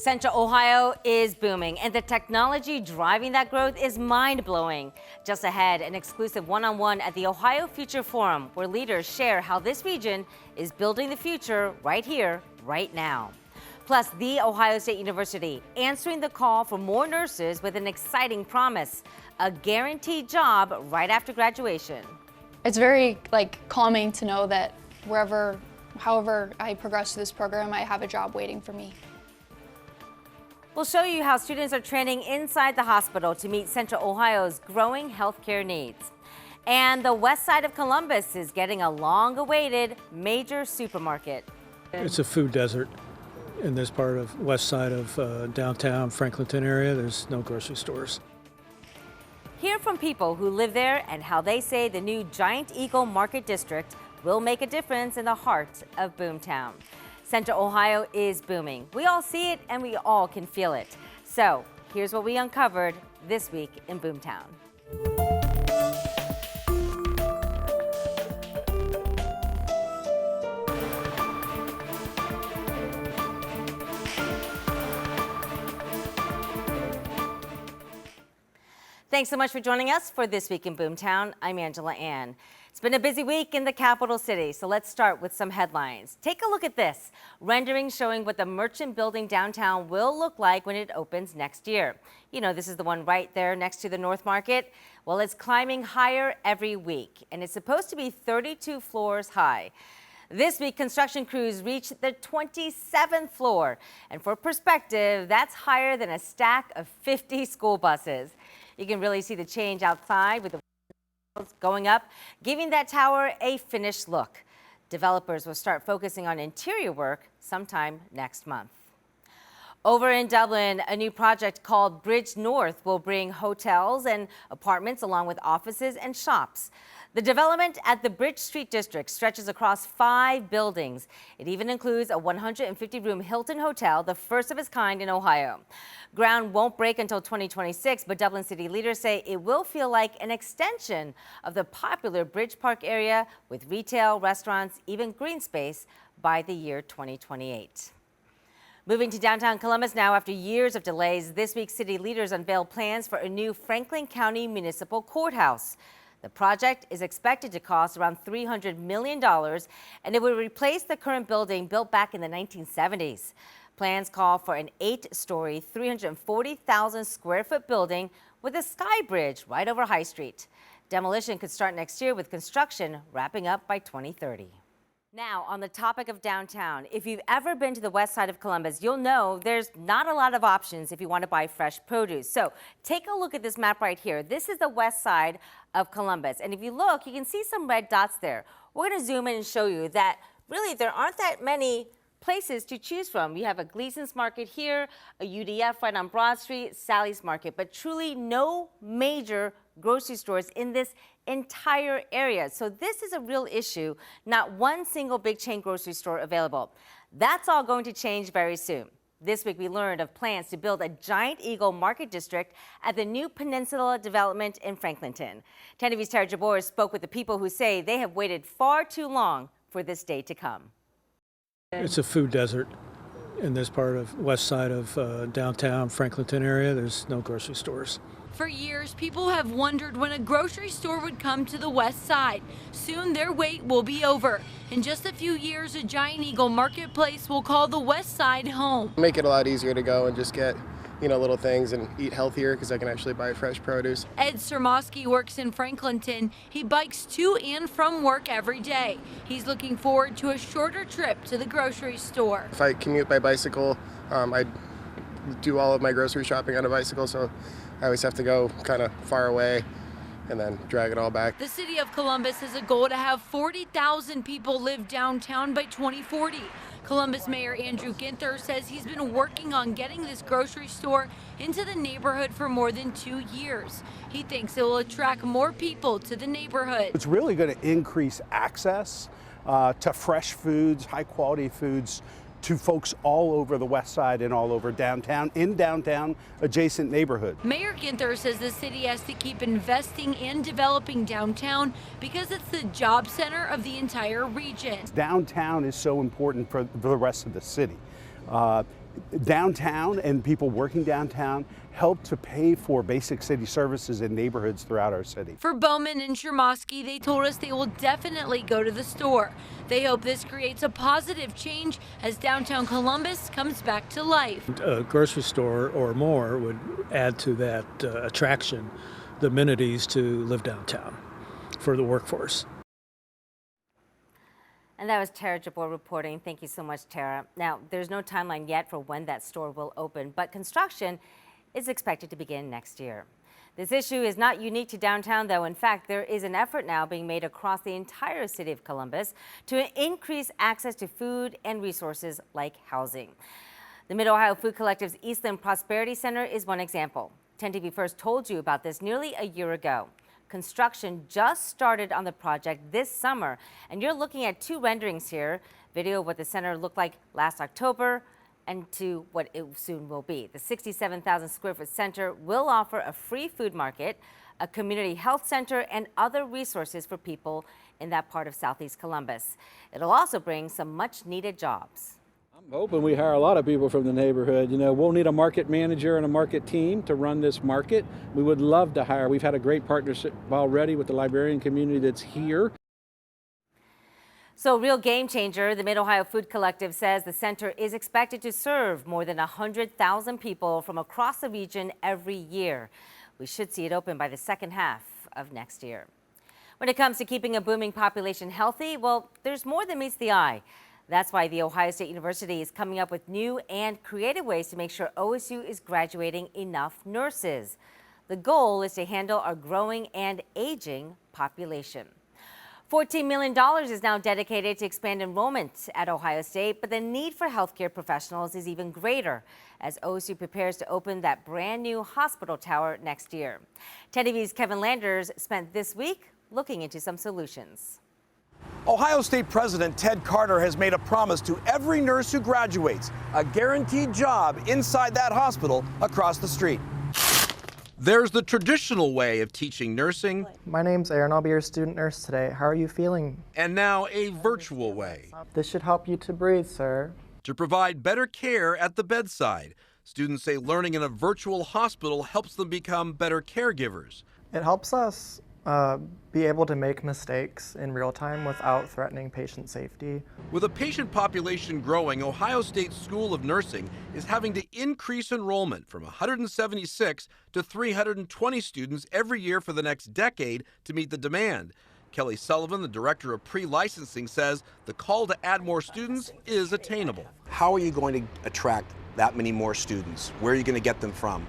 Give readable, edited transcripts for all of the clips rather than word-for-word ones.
Central Ohio is booming, and the technology driving that growth is mind-blowing. Just ahead, an exclusive one-on-one at the Ohio Future Forum, where leaders share how this region is building the future right here, right now. Plus, The Ohio State University answering the call for more nurses with an exciting promise, a guaranteed job right after graduation. It's very calming to know that however I progress through this program, I have a job waiting for me. We'll show you how students are training inside the hospital to meet Central Ohio's growing healthcare needs. And the west side of Columbus is getting a long-awaited major supermarket. It's a food desert in this part of west side of downtown Franklinton area. There's no grocery stores. Hear from people who live there and how they say the new Giant Eagle Market District will make a difference in the heart of Boomtown. Central Ohio is booming. We all see it and we all can feel it. So here's what we uncovered this week in Boomtown. Thanks so much for joining us for This Week in Boomtown. I'm Angela Ann. It's been a busy week in the capital city, so let's start with some headlines. Take a look at this. Renderings showing what the merchant building downtown will look like when it opens next year. You know, this is the one right there next to the North Market. Well, it's climbing higher every week, and it's supposed to be 32 floors high. This week, construction crews reached the 27th floor. And for perspective, that's higher than a stack of 50 school buses. You can really see the change outside with the going up, giving that tower a finished look. Developers will start focusing on interior work sometime next month. Over in Dublin, a new project called Bridge North will bring hotels and apartments along with offices and shops. The development at the Bridge Street District stretches across 5 buildings. It even includes a 150-room Hilton hotel, the first of its kind in Ohio. Ground won't break until 2026, but Dublin city leaders say it will feel like an extension of the popular Bridge Park area with retail, restaurants, even green space by the year 2028. Moving to downtown Columbus now, after years of delays, this week city leaders unveiled plans for a new Franklin County Municipal Courthouse. The project is expected to cost around $300 million, and it will replace the current building built back in the 1970s. Plans call for an 8-story, 340,000 square foot building with a sky bridge right over High Street. Demolition could start next year, with construction wrapping up by 2030. Now, on the topic of downtown, if you've ever been to the west side of Columbus, you'll know there's not a lot of options if you want to buy fresh produce. So take a look at this map right here. This is the west side of Columbus. And if you look, you can see some red dots there. We're going to zoom in and show you that really there aren't that many places to choose from. You have a Gleason's Market here, a UDF right on Broad Street, Sally's Market, but truly no major grocery stores in this entire area. So this is a real issue. Not one single big chain grocery store available. That's all going to change very soon. This week we learned of plans to build a Giant Eagle Market District at the new Peninsula development in Franklinton. 10 TV's Tara Jabor spoke with the people who say they have waited far too long for this day to come. It's a food desert in this part of west side of downtown Franklinton area. There's no grocery stores. For years, people have wondered when a grocery store would come to the west side. Soon their wait will be over. In just a few years, a Giant Eagle Marketplace will call the west side home. Make it a lot easier to go and just get, little things and eat healthier, because I can actually buy fresh produce. Ed Sermosky works in Franklinton. He bikes to and from work every day. He's looking forward to a shorter trip to the grocery store. If I commute by bicycle, I do all of my grocery shopping on a bicycle, so I always have to go kind of far away and then drag it all back. The city of Columbus has a goal to have 40,000 people live downtown by 2040. Columbus Mayor Andrew Ginther says he's been working on getting this grocery store into the neighborhood for more than 2 years. He thinks it will attract more people to the neighborhood. It's really going to increase access to fresh foods, high quality foods, to folks all over the west side and all over downtown, in downtown adjacent neighborhood. Mayor Ginther says the city has to keep investing and developing downtown because it's the job center of the entire region. Downtown is so important for the rest of the city. downtown and people working downtown help to pay for basic city services in neighborhoods throughout our city. For Bowman and Shermosky, they told us they will definitely go to the store. They hope this creates a positive change as downtown Columbus comes back to life. A grocery store or more would add to that attraction, the amenities to live downtown for the workforce. And that was Tara Jabor reporting. Thank you so much, Tara. Now, there's no timeline yet for when that store will open, but construction is expected to begin next year. This issue is not unique to downtown, though. In fact, there is an effort now being made across the entire city of Columbus to increase access to food and resources like housing. The Mid-Ohio Food Collective's Eastland Prosperity Center is one example. 10 TV first told you about this nearly a year ago. Construction just started on the project this summer, and you're looking at two renderings here. Video of what the center looked like last October and to what it soon will be. The 67,000 square foot center will offer a free food market, a community health center, and other resources for people in that part of Southeast Columbus. It'll also bring some much needed jobs. I'm hoping we hire a lot of people from the neighborhood. You know, we'll need a market manager and a market team to run this market. We would love to hire. We've had a great partnership already with the librarian community that's here. So, real game changer, the Mid-Ohio Food Collective says the center is expected to serve more than 100,000 people from across the region every year. We should see it open by the second half of next year. When it comes to keeping a booming population healthy, well, there's more than meets the eye. That's why The Ohio State University is coming up with new and creative ways to make sure OSU is graduating enough nurses. The goal is to handle our growing and aging population. $14 million is now dedicated to expand enrollment at Ohio State, but the need for healthcare professionals is even greater as OSU prepares to open that brand new hospital tower next year. 10 TV's Kevin Landers spent this week looking into some solutions. Ohio State President Ted Carter has made a promise to every nurse who graduates, a guaranteed job inside that hospital across the street. There's the traditional way of teaching nursing. My name's Aaron. I'll be your student nurse today. How are you feeling? And now a virtual way. This should help you to breathe, sir. To provide better care at the bedside. Students say learning in a virtual hospital helps them become better caregivers. It helps us be able to make mistakes in real time without threatening patient safety. With a patient population growing, Ohio State School of Nursing is having to increase enrollment from 176 to 320 students every year for the next decade to meet the demand. Kelly Sullivan, the director of pre-licensing, says the call to add more students is attainable. How are you going to attract that many more students? Where are you going to get them from?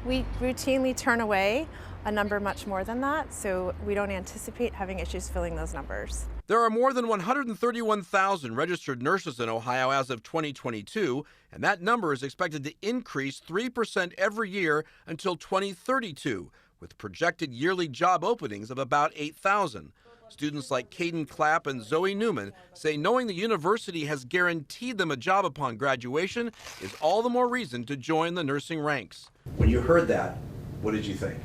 We routinely turn away a number much more than that, so we don't anticipate having issues filling those numbers. There are more than 131,000 registered nurses in Ohio as of 2022, and that number is expected to increase 3% every year until 2032, with projected yearly job openings of about 8,000. Students like Caden Clapp and Zoe Newman say knowing the university has guaranteed them a job upon graduation is all the more reason to join the nursing ranks. When you heard that, what did you think?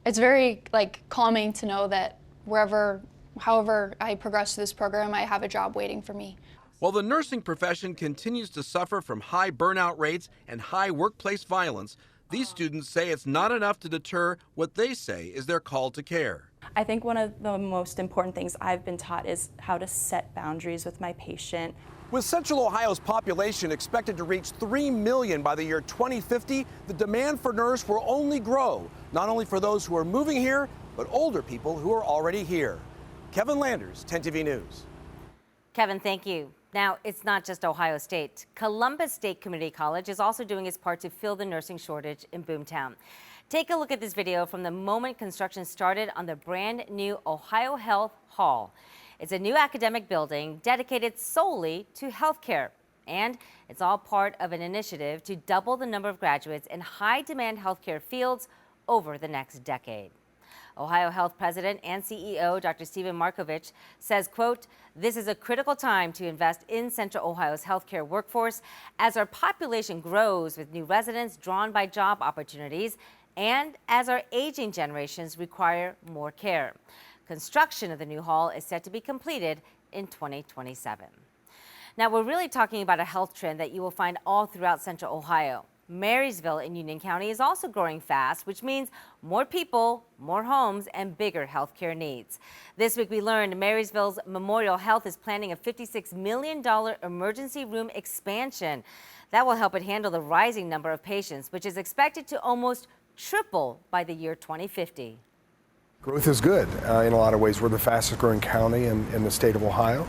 It's very calming to know that however I progress through this program, I have a job waiting for me. While the nursing profession continues to suffer from high burnout rates and high workplace violence, these students say it's not enough to deter what they say is their call to care. I think one of the most important things I've been taught is how to set boundaries with my patient. With Central Ohio's population expected to reach 3 million by the year 2050, the demand for nurses will only grow, not only for those who are moving here, but older people who are already here. Kevin Landers, 10 TV News. Kevin, thank you. Now, it's not just Ohio State. Columbus State Community College is also doing its part to fill the nursing shortage in Boomtown. Take a look at this video from the moment construction started on the brand new Ohio Health Hall. It's a new academic building dedicated solely to healthcare, and it's all part of an initiative to double the number of graduates in high-demand healthcare fields over the next decade. Ohio Health President and CEO Dr. Stephen Markovich says, quote, "This is a critical time to invest in Central Ohio's healthcare workforce as our population grows with new residents drawn by job opportunities and as our aging generations require more care." Construction of the new hall is set to be completed in 2027. Now, we're really talking about a health trend that you will find all throughout Central Ohio. Marysville in Union County is also growing fast, which means more people, more homes, and bigger healthcare needs. This week we learned Marysville's Memorial Health is planning a $56 million emergency room expansion. That will help it handle the rising number of patients, which is expected to almost triple by the year 2050. Growth is good in a lot of ways. We're the fastest growing county in the state of Ohio.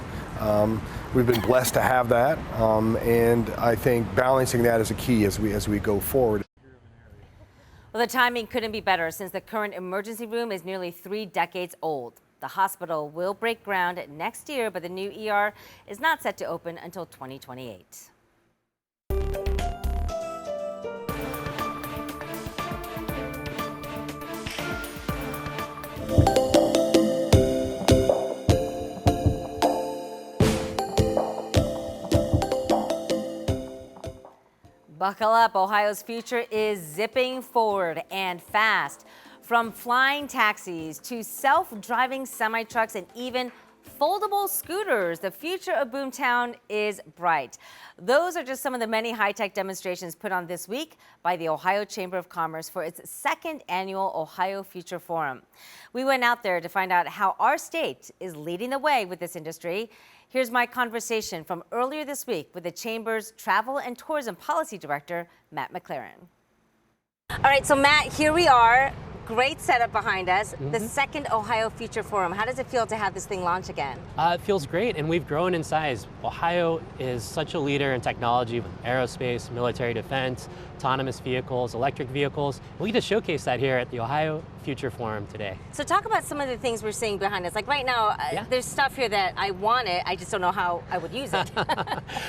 We've been blessed to have that, and I think balancing that is a key as we go forward. Well, the timing couldn't be better since the current emergency room is nearly 3 decades old. The hospital will break ground next year, but the new ER is not set to open until 2028. Buckle up, Ohio's future is zipping forward and fast. From flying taxis to self-driving semi-trucks and even foldable scooters, the future of Boomtown is bright. Those are just some of the many high-tech demonstrations put on this week by the Ohio Chamber of Commerce for its 2nd annual Ohio Future Forum. We went out there to find out how our state is leading the way with this industry. Here's my conversation from earlier this week with the Chamber's Travel and Tourism Policy Director, Matt McLaren. All right, so Matt, here we are. Great setup behind us. The 2nd Ohio Future Forum. How does it feel to have this thing launch again? It feels great, and we've grown in size. Ohio is such a leader in technology with aerospace, military defense, autonomous vehicles, electric vehicles. We get to showcase that here at the Ohio Future Forum today. So talk about some of the things we're seeing behind us. Like right now, there's stuff here that I want it, I just don't know how I would use it.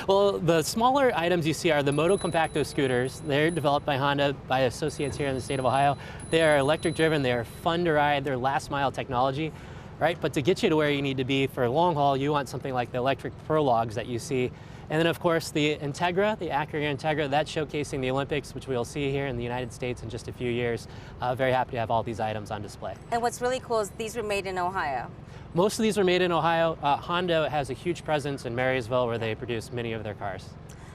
Well, the smaller items you see are the Moto Compacto scooters. They're developed by Honda, by associates here in the state of Ohio. They are electric driven, they are fun to ride, they're last mile technology, right? But to get you to where you need to be for long haul, you want something like the electric Prologues that you see. And then of course the Integra, the Acura Integra, that's showcasing the Olympics, which we'll see here in the United States in just a few years. Very happy to have all these items on display. And what's really cool is these were made in Ohio. Most of these are made in Ohio. Honda has a huge presence in Marysville where they produce many of their cars.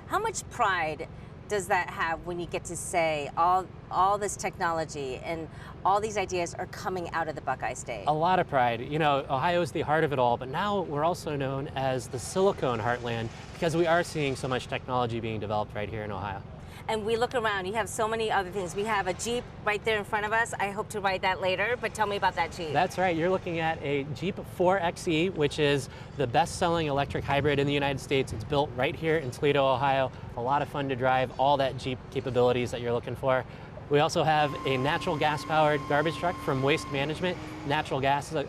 How much pride does that have when you get to say all this technology and all these ideas are coming out of the Buckeye State? A lot of pride. You know, Ohio is the heart of it all, but now we're also known as the Silicon Heartland because we are seeing so much technology being developed right here in Ohio. And we look around, you have so many other things. We have a Jeep right there in front of us. I hope to ride that later, but tell me about that Jeep. That's right, you're looking at a Jeep 4xe, which is the best-selling electric hybrid in the United States. It's built right here in Toledo, Ohio. A lot of fun to drive, all that Jeep capabilities that you're looking for. We also have a natural gas-powered garbage truck from Waste Management. Natural gas is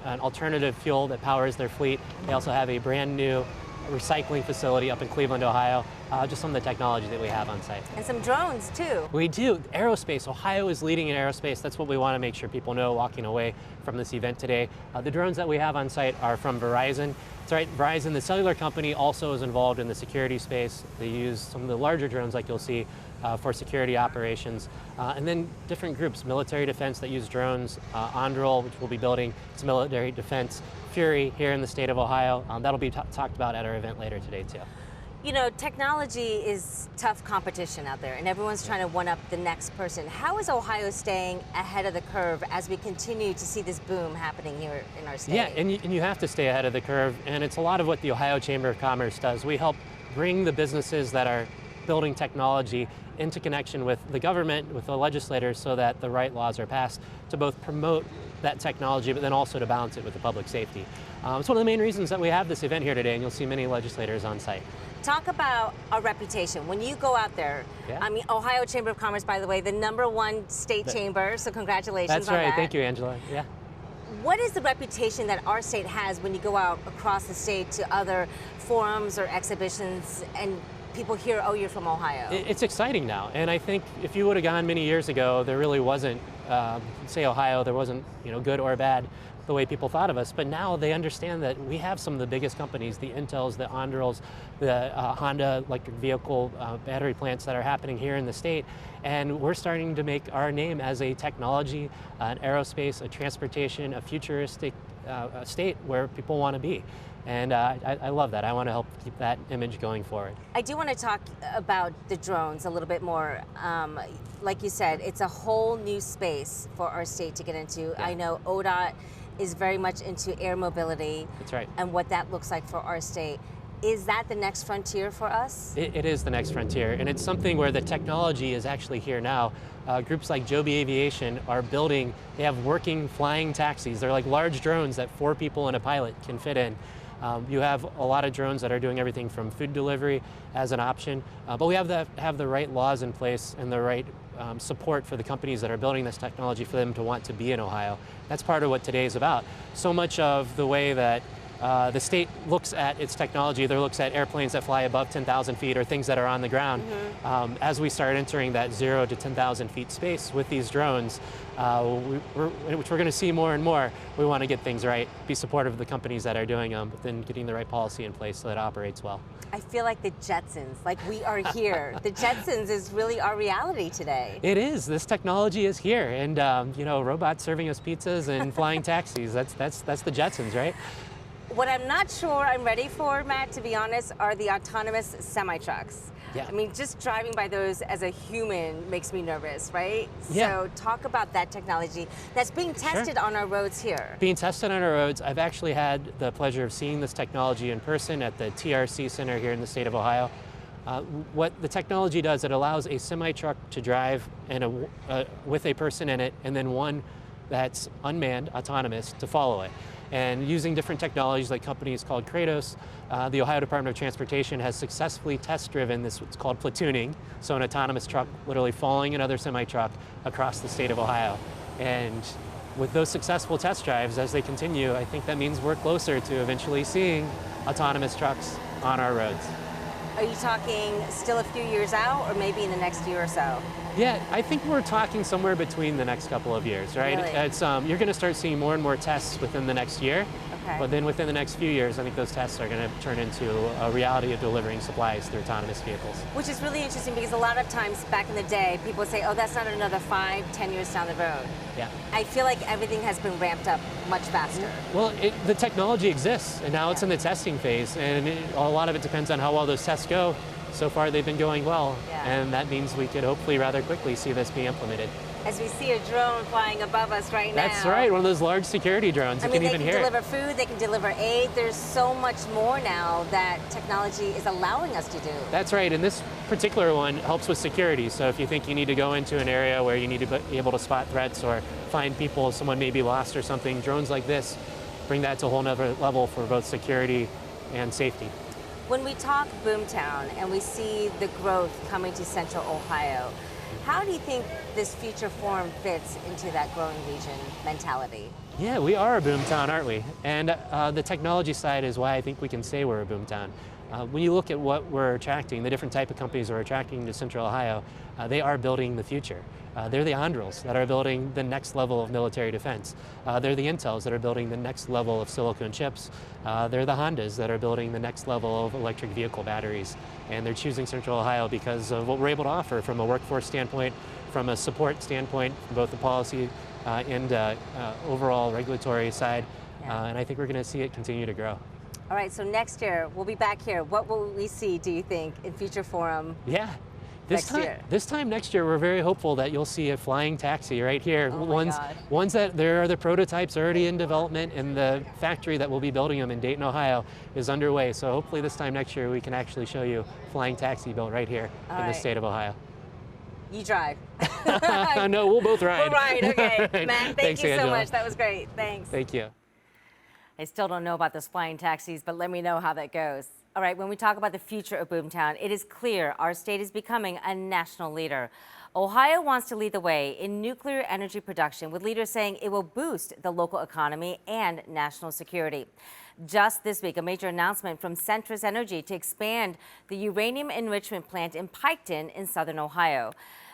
an alternative fuel that powers their fleet. They also have a brand new recycling facility up in Cleveland, Ohio. Just some of the technology that we have on site. And some drones too. We do. Aerospace. Ohio is leading in aerospace. That's what we want to make sure people know walking away from this event today. The drones that we have on site are from Verizon. That's right, Verizon, the cellular company, also is involved in the security space. They use some of the larger drones like you'll see for security operations. And then different groups, military defense that use drones, Anduril, which we'll be building, it's military defense, Fury here in the state of Ohio. That'll be talked about at our event later today too. You know, technology is tough competition out there, and everyone's trying to one-up the next person. How is Ohio staying ahead of the curve as we continue to see this boom happening here in our state? Yeah, and you have to stay ahead of the curve, and it's a lot of what the Ohio Chamber of Commerce does. We help bring the businesses that are building technology into connection with the government, with the legislators, so that the right laws are passed to both promote that technology, but then also to balance it with the public safety. It's one of the main reasons that we have this event here today, and you'll see many legislators on site. Talk about our reputation. When you go out there, I mean, Ohio Chamber of Commerce, by the way, the #1 state chamber, so congratulations on that. That's right, thank you, Angela. Yeah. What is the reputation that our state has when you go out across the state to other forums or exhibitions and people hear, oh, you're from Ohio? It's exciting now, and I think if you would have gone many years ago, there really wasn't, say Ohio, there wasn't, good or bad, the way people thought of us, but now they understand that we have some of the biggest companies, the Intels, the Andurils, the Honda electric vehicle battery plants that are happening here in the state, and we're starting to make our name as a technology, an aerospace, a transportation, a futuristic state where people want to be. And I love that. I want to help keep that image going forward. I do want to talk about the drones a little bit more. Like you said, it's a whole new space for our state to get into. Yeah. I know ODOT is very much into air mobility. That's right. And what that looks like for our state. Is that the next frontier for us? It is the next frontier, and it's something where the technology is actually here now. Groups like Joby Aviation are building, they have working flying taxis. They're like large drones that 4 people and a pilot can fit in. You have a lot of drones that are doing everything from food delivery as an option, but we have to have the right laws in place and the right support for the companies that are building this technology for them to want to be in Ohio. That's part of what today is about. So much of the way that the state looks at its technology, either looks at airplanes that fly above 10,000 feet or things that are on the ground. Mm-hmm. As we start entering that 0 to 10,000 feet space with these drones, which we're going to see more and more, we want to get things right, be supportive of the companies that are doing them, but then getting the right policy in place so that it operates well. I feel like the Jetsons, like we are here. The Jetsons is really our reality today. It is. This technology is here, and you know, robots serving us pizzas and flying taxis. That's the Jetsons, right? What I'm not sure I'm ready for, Matt, to be honest, are the autonomous semi-trucks. Yeah. I mean, just driving by those as a human makes me nervous, right? Yeah. So talk about that technology that's being tested on our roads here. Being tested on our roads. I've actually had the pleasure of seeing this technology in person at the TRC Center here in the state of Ohio. What the technology does, it allows a semi-truck to drive with a person in it, and then one that's unmanned, autonomous, to follow it. And using different technologies like companies called Kratos, the Ohio Department of Transportation has successfully test-driven this, what's called platooning, so an autonomous truck literally following another semi-truck across the state of Ohio. And with those successful test drives, as they continue, I think that means we're closer to eventually seeing autonomous trucks on our roads. Are you talking still a few years out, or maybe in the next year or so? Yeah, I think we're talking somewhere between the next couple of years, right? Really? It's, you're going to start seeing more and more tests within the next year. Okay. But then within the next few years, I think those tests are going to turn into a reality of delivering supplies through autonomous vehicles. Which is really interesting, because a lot of times back in the day, people would say, oh, that's not another 5-10 years down the road. Yeah. I feel like everything has been ramped up much faster. Well, the technology exists, and now it's in the testing phase, and a lot of it depends on how well those tests go. So far, they've been going well, and that means we could hopefully rather quickly see this be implemented. As we see a drone flying above us right now. That's right, one of those large security drones. I mean, they can deliver food, they can deliver aid. There's so much more now that technology is allowing us to do. That's right, and this particular one helps with security. So if you think you need to go into an area where you need to be able to spot threats or find people, someone may be lost or something, drones like this bring that to a whole nother level for both security and safety. When we talk boomtown and we see the growth coming to central Ohio, how do you think this future forum fits into that growing region mentality? Yeah, we are a boomtown, aren't we? And the technology side is why I think we can say we're a boomtown. When you look at what we're attracting, the different type of companies we're attracting to central Ohio, they are building the future. They're the Andurils that are building the next level of military defense. They're the Intels that are building the next level of silicon chips. They're the Hondas that are building the next level of electric vehicle batteries. And they're choosing Central Ohio because of what we're able to offer from a workforce standpoint, from a support standpoint, from both the policy and overall regulatory side. And I think we're going to see it continue to grow. All right, so next year, we'll be back here. What will we see, do you think, in Future Forum? Yeah. This time next year, we're very hopeful that you'll see a flying taxi right here. Oh ones that there are the prototypes already in development, and the factory that will be building them in Dayton, Ohio is underway. So hopefully this time next year, we can actually show you a flying taxi built right here in the state of Ohio. You drive. No, we'll both ride. We'll ride, okay. Right. Matt, Thanks, you so Angela. much. That was great. Thanks. Thank you. I still don't know about those flying taxis, but let me know how that goes. All right, when we talk about the future of boomtown, it is clear our state is becoming a national leader. Ohio wants to lead the way in nuclear energy production, with leaders saying it will boost the local economy and national security. Just this week, a major announcement from Centrus Energy to expand the uranium enrichment plant in Piketon in southern Ohio.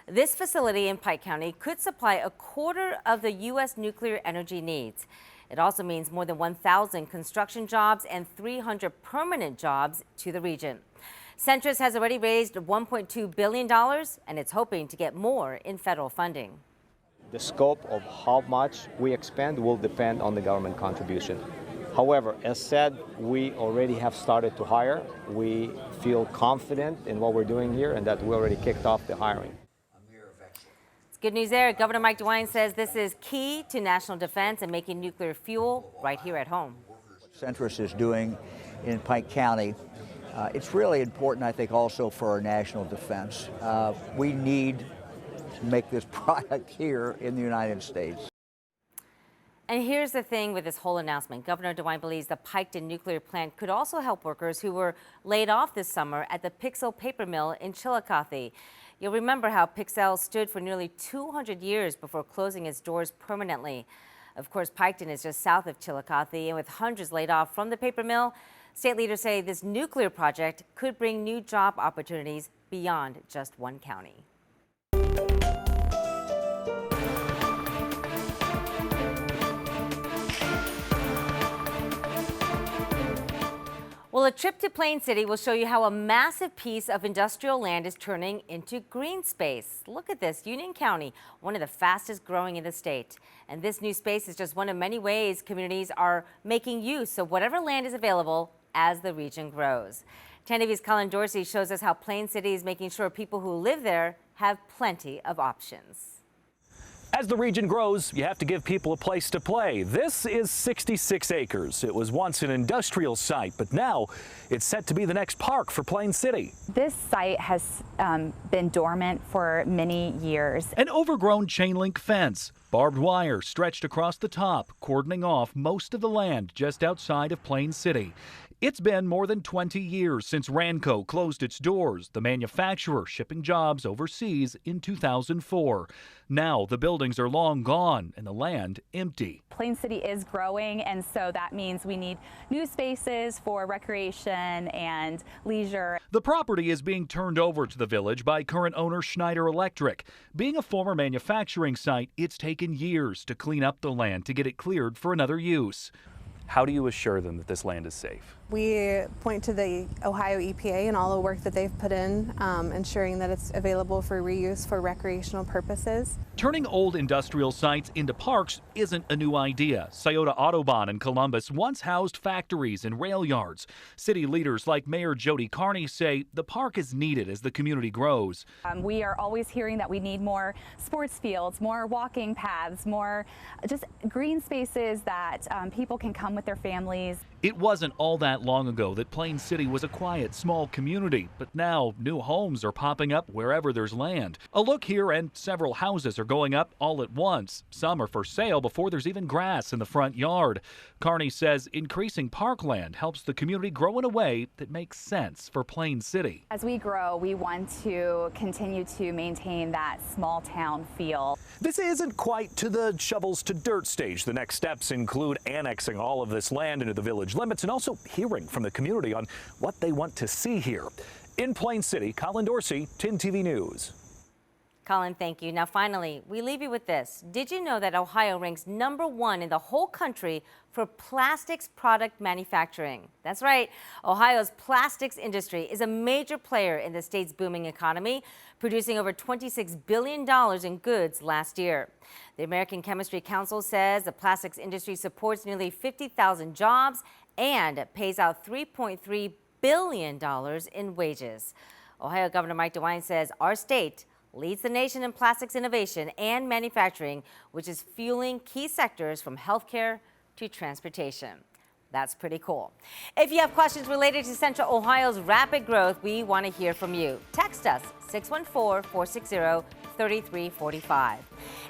This facility in Pike County could supply a quarter of the U.S. nuclear energy needs. It also means more than 1,000 construction jobs and 300 permanent jobs to the region. Centrus has already raised $1.2 billion, and it's hoping to get more in federal funding. The scope of how much we expend will depend on the government contribution. However, as said, we already have started to hire. We feel confident in what we're doing here and that we already kicked off the hiring. It's good news there. Governor Mike DeWine says this is key to national defense and making nuclear fuel right here at home. What Centrus is doing in Pike County, it's really important, I think, also for our national defense. We need to make this product here in the United States. And here's the thing with this whole announcement. Governor DeWine believes the Piketon nuclear plant could also help workers who were laid off this summer at the Pixel paper mill in Chillicothe. You'll remember how Pixel stood for nearly 200 years before closing its doors permanently. Of course, Piketon is just south of Chillicothe, and with hundreds laid off from the paper mill, state leaders say this nuclear project could bring new job opportunities beyond just one county. Well, a trip to Plain City will show you how a massive piece of industrial land is turning into green space. Look at this, Union County, one of the fastest growing in the state. And this new space is just one of many ways communities are making use of whatever land is available as the region grows. 10 TV's Colin Dorsey shows us how Plain City is making sure people who live there have plenty of options. As the region grows, you have to give people a place to play. This is 66 acres. It was once an industrial site, but now it's set to be the next park for Plain City. This site has been dormant for many years. An overgrown chain link fence, barbed wire stretched across the top, cordoning off most of the land just outside of Plain City. It's been more than 20 years since Ranco closed its doors, the manufacturer shipping jobs overseas in 2004. Now the buildings are long gone and the land empty. Plain City is growing, and so that means we need new spaces for recreation and leisure. The property is being turned over to the village by current owner Schneider Electric. Being a former manufacturing site, it's taken years to clean up the land to get it cleared for another use. How do you assure them that this land is safe? We point to the Ohio EPA and all the work that they've put in, ensuring that it's available for reuse for recreational purposes. Turning old industrial sites into parks isn't a new idea. Scioto Autobahn in Columbus once housed factories and rail yards. City leaders like Mayor Jody Carney say the park is needed as the community grows. We are always hearing that we need more sports fields, more walking paths, more just green spaces that people can come with their families. It wasn't all that long ago that Plain City was a quiet, small community, but now new homes are popping up wherever there's land. A look here and several houses are going up all at once. Some are for sale before there's even grass in the front yard. Carney says increasing parkland helps the community grow in a way that makes sense for Plain City. As we grow, we want to continue to maintain that small town feel. This isn't quite to the shovels to dirt stage. The next steps include annexing all of this land into the village limits and also hearing from the community on what they want to see here. In Plain City, Colin Dorsey, 10 TV News. Colin, thank you. Now, finally, we leave you with this. Did you know that Ohio ranks #1 in the whole country for plastics product manufacturing? That's right. Ohio's plastics industry is a major player in the state's booming economy, producing over $26 billion in goods last year. The American Chemistry Council says the plastics industry supports nearly 50,000 jobs and pays out $3.3 billion in wages. Ohio Governor Mike DeWine says our state leads the nation in plastics innovation and manufacturing, which is fueling key sectors from healthcare to transportation. That's pretty cool. If you have questions related to Central Ohio's rapid growth, we want to hear from you. Text us 614-460-3345.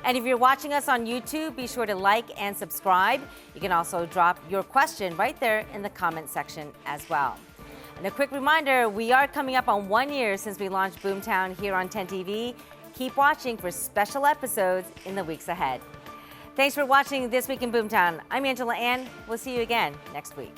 And if you're watching us on YouTube, be sure to like and subscribe. You can also drop your question right there in the comment section as well. And a quick reminder, we are coming up on 1 year since we launched Boomtown here on 10 TV. Keep watching for special episodes in the weeks ahead. Thanks for watching This Week in Boomtown. I'm Angela Ann. We'll see you again next week.